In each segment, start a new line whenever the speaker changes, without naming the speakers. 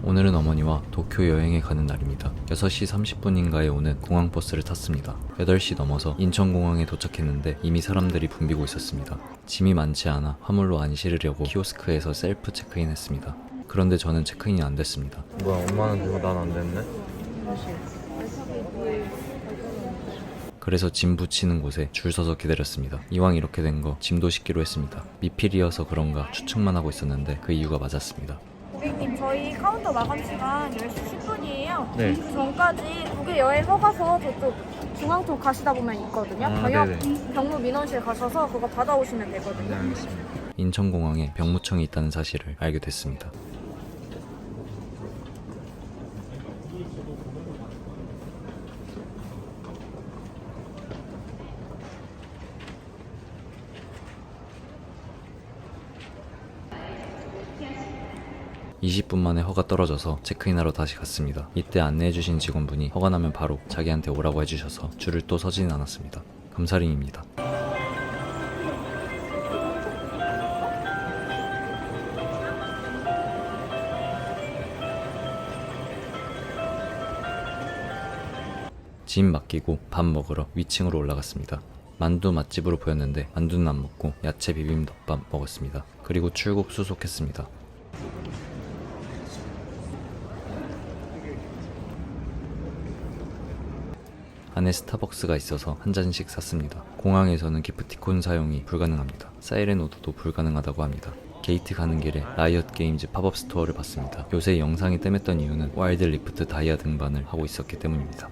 오늘은 어머니와 도쿄 여행에 가는 날입니다. 6시 30분인가에 오는 공항버스를 탔습니다. 8시 넘어서 인천공항에 도착했는데 이미 사람들이 붐비고 있었습니다. 짐이 많지 않아 화물로 안 실으려고 키오스크에서 셀프 체크인 했습니다. 그런데 저는 체크인이 안 됐습니다.
뭐야, 엄마는 되고 난 안 됐네?
그래서 짐 붙이는 곳에 줄 서서 기다렸습니다. 이왕 이렇게 된 거 짐도 싣기로 했습니다. 미필이어서 그런가 추측만 하고 있었는데 그 이유가 맞았습니다.
고객님, 저희 카운터 마감 시간 10시 10분이에요.
네.
그 전까지 국외 여행 허가서 저쪽 중앙 쪽 가시다 보면 있거든요.
아,
방역
네네.
병무 민원실 가셔서 그거 받아오시면 되거든요.
네, 알겠습니다.
인천공항에 병무청이 있다는 사실을 알게 됐습니다. (20분) 만에 허가 떨어져서 체크인하러 다시 갔습니다. 이때 안내해주신 직원분이 허가 나면 바로 자기한테 오라고 해주셔서 줄을 또 서지는 않았습니다. 감사링입니다. 짐 맡기고 밥 먹으러 위층으로 올라갔습니다. 만두 맛집으로 보였는데 만두는 안 먹고 야채 비빔덮밥 먹었습니다. 그리고 출국 수속했습니다. 안에 스타벅스가 있어서 한 잔씩 샀습니다. 공항에서는 기프티콘 사용이 불가능합니다. 사이렌 오더도 불가능하다고 합니다. 게이트 가는 길에 라이엇 게임즈 팝업 스토어를 봤습니다. 요새 영상이 뜸했던 이유는 와일드 리프트 다이아 등반을 하고 있었기 때문입니다.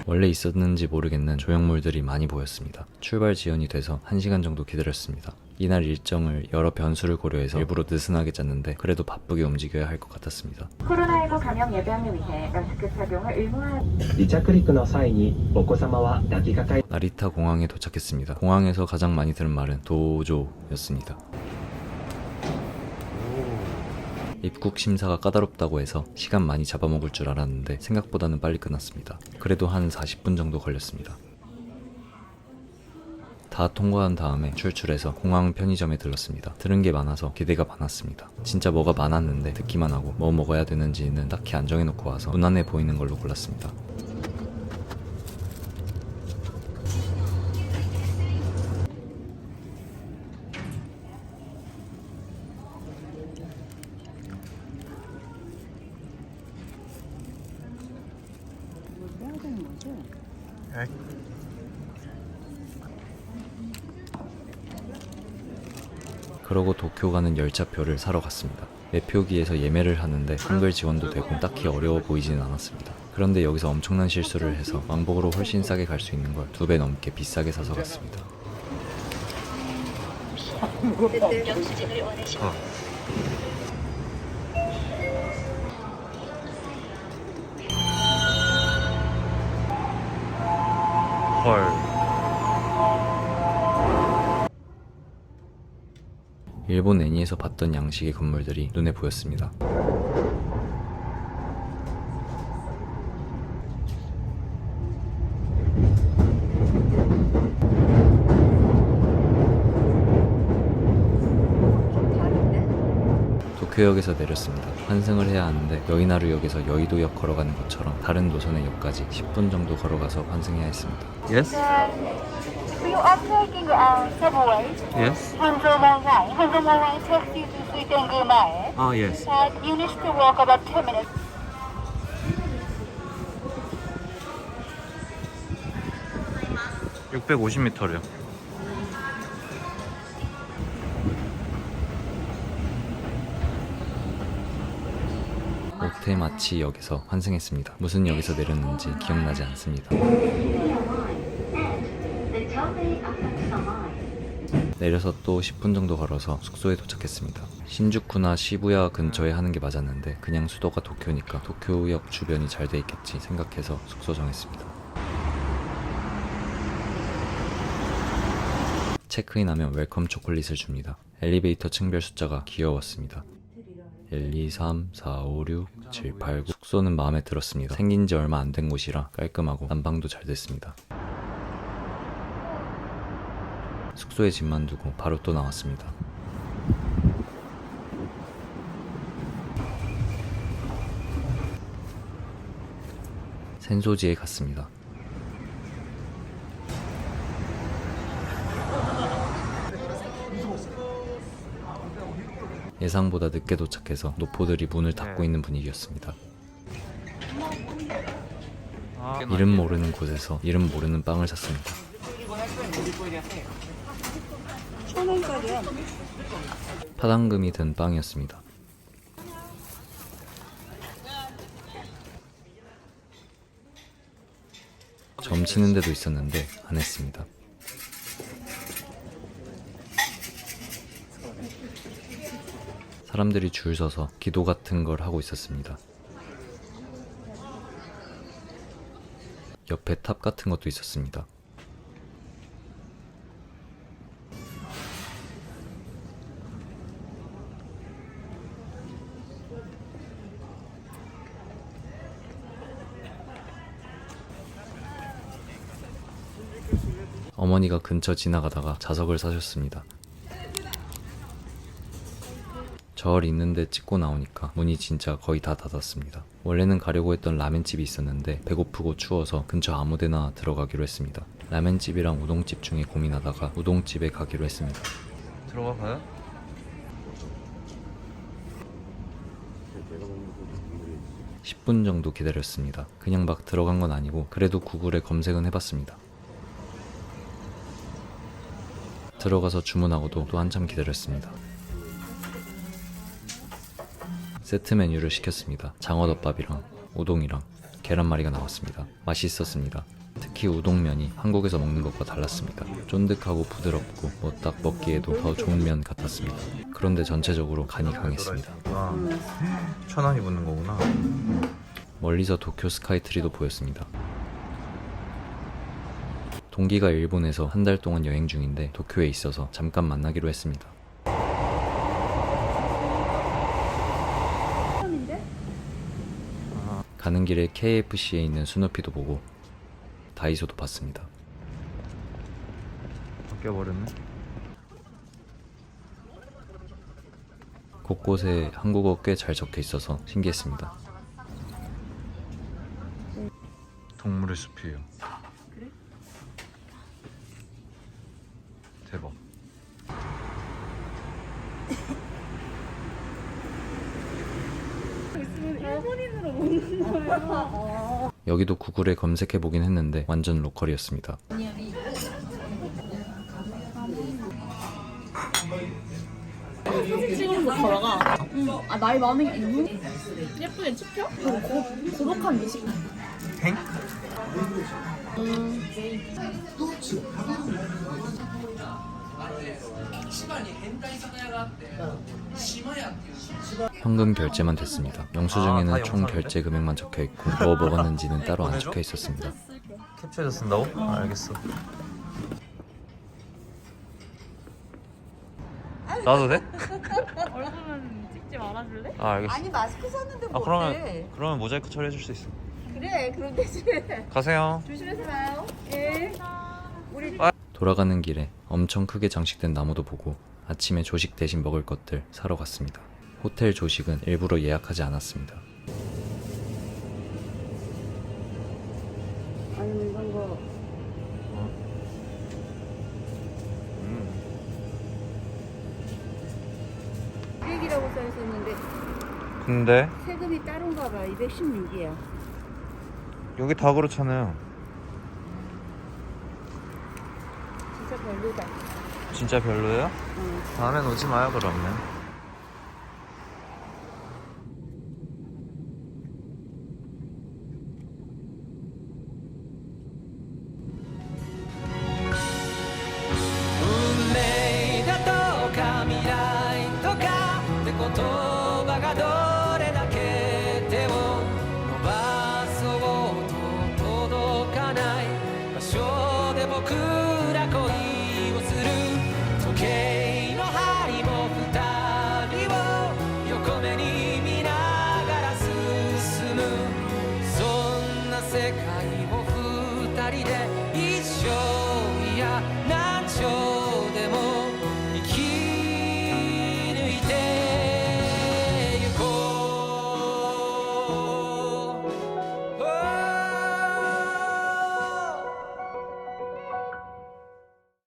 원래 있었는지 모르겠는 조형물들이 많이 보였습니다. 출발 지연이 돼서 1시간 정도 기다렸습니다. 이날 일정을 여러 변수를 고려해서 일부러 느슨하게 짰는데 그래도 바쁘게 움직여야 할 것 같았습니다.
코로나19 감염 예방을 위해 마스크 착용을 의무화합니다.
離着陸の際にお子様は抱きかかえ
나리타 공항에 도착했습니다. 공항에서 가장 많이 들은 말은 도조였습니다. 입국 심사가 까다롭다고 해서 시간 많이 잡아먹을 줄 알았는데 생각보다는 빨리 끝났습니다. 그래도 한 40분 정도 걸렸습니다. 다 통과한 다음에 출출해서 공항 편의점에 들렀습니다. 들은 게 많아서 기대가 많았습니다. 진짜 뭐가 많았는데 듣기만 하고 뭐 먹어야 되는지는 딱히 안 정해놓고 와서 무난해 보이는 걸로 골랐습니다. 그러고 도쿄 가는 열차표를 사러 갔습니다. 매표기에서 예매를 하는데 한글 지원도 되고 딱히 어려워 보이지는 않았습니다. 그런데 여기서 엄청난 실수를 해서 왕복으로 훨씬 싸게 갈 수 있는 걸 2배 넘게 비싸게 사서 갔습니다.
헐.
일본 애니에서 봤던 양식의 건물들이 눈에 보였습니다. 도쿄역에서 내렸습니다. 환승을 해야 하는데 여의나루역에서 여의도역 걸어가는 것처럼 다른 노선의 역까지 10분 정도 걸어가서 환승해야 했습니다.
Yes?
You are taking subway.
Yes?
Hanzoman Line. Hanzoman Line takes you to Suitengumae.
Ah, yes.
And you need to walk about 2 minutes.
(650m래요)
오테마치역에서 환승했습니다. 무슨 역에서 내렸는지 기억나지 않습니다. 내려서 또 10분 정도 걸어서 숙소에 도착했습니다. 신주쿠나 시부야 근처에 하는 게 맞았는데 그냥 수도가 도쿄니까 도쿄역 주변이 잘 돼 있겠지 생각해서 숙소 정했습니다. 체크인하면 웰컴 초콜릿을 줍니다. 엘리베이터 층별 숫자가 귀여웠습니다. 1, 2, 3, 4, 5, 6, 7, 8, 9 숙소는 마음에 들었습니다. 생긴 지 얼마 안 된 곳이라 깔끔하고 난방도 잘 됐습니다. 숙소에 짐만 두고 바로 또 나왔습니다. 센소지에 갔습니다. 예상보다 늦게 도착해서 노포들이 문을 닫고 있는 분위기였습니다. 이름 모르는 곳에서 이름 모르는 빵을 샀습니다. 파당금이 든 빵이었습니다. 점치는 데도 있었는데 안 했습니다. 사람들이 줄 서서 기도 같은 걸 하고 있었습니다. 옆에 탑 같은 것도 있었습니다. 어머니가 근처 지나가다가 자석을 사셨습니다. 절 있는데 찍고 나오니까 문이 진짜 거의 다 닫았습니다. 원래는 가려고 했던 라멘집이 있었는데 배고프고 추워서 근처 아무데나 들어가기로 했습니다. 라멘집이랑 우동집 중에 고민하다가 우동집에 가기로 했습니다.
들어가 봐요?
음. 10분 정도 기다렸습니다. 그냥 막 들어간 건 아니고 그래도 구글에 검색은 해봤습니다. 들어가서 주문하고도 또 한참 기다렸습니다. 세트 메뉴를 시켰습니다. 장어덮밥이랑 우동이랑 계란말이가 나왔습니다. 맛있었습니다. 특히 우동면이 한국에서 먹는 것과 달랐습니다. 쫀득하고 부드럽고 뭐 딱 먹기에도 더 좋은 면 같았습니다. 그런데 전체적으로 간이 강했습니다.
1,000원이 붙는 거구나.
멀리서 도쿄 스카이트리도 보였습니다. 동기가 일본에서 한 달 동안 여행 중인데 도쿄에 있어서 잠깐 만나기로 했습니다. 가는 길에 KFC에 있는 스누피도 보고 다이소도 봤습니다.
바뀌어버렸네.
곳곳에 한국어 꽤 잘 적혀 있어서 신기했습니다.
동물의 숲이에요. 그래? 대박.
일본인으로 먹는 거예요.
여기도 구글에 검색해 보긴 했는데 완전 로컬이었습니다.
사진 찍는 거 걸어가. 아 나이 많은 게 눈 예쁘게 찍혀? 고독한 미식.
행?
현금 결제만 됐습니다. 영수증에는 총 결제 금액만 적혀 있고 뭐 먹었는지는 따로 안 적혀 있었습니다.
캡처해서 쓴다고? 알겠어. 나도 돼?
얼굴은 찍지 말아줄래?
아 알겠어.
아니 마스크 썼는데 뭐 어때?
그러면 모자이크 처리해줄 수 있어.
그래 그럼 되지.
가세요.
조심해서 가요. 예.
돌아가는 길에 엄청 크게 장식된 나무도 보고 아침에 조식 대신 먹을 것들 사러 갔습니다. 호텔 조식은 일부러 예약하지 않았습니다.
아니면 이런 거 일기라고 써 있었는데
근데
세금이 따로인가 봐. 216이야.
여기 다 그렇잖아요.
진짜 별로다.
진짜 별로예요? 다음엔 오지 마요 그러면.
運命だとか未来とかって言葉がどう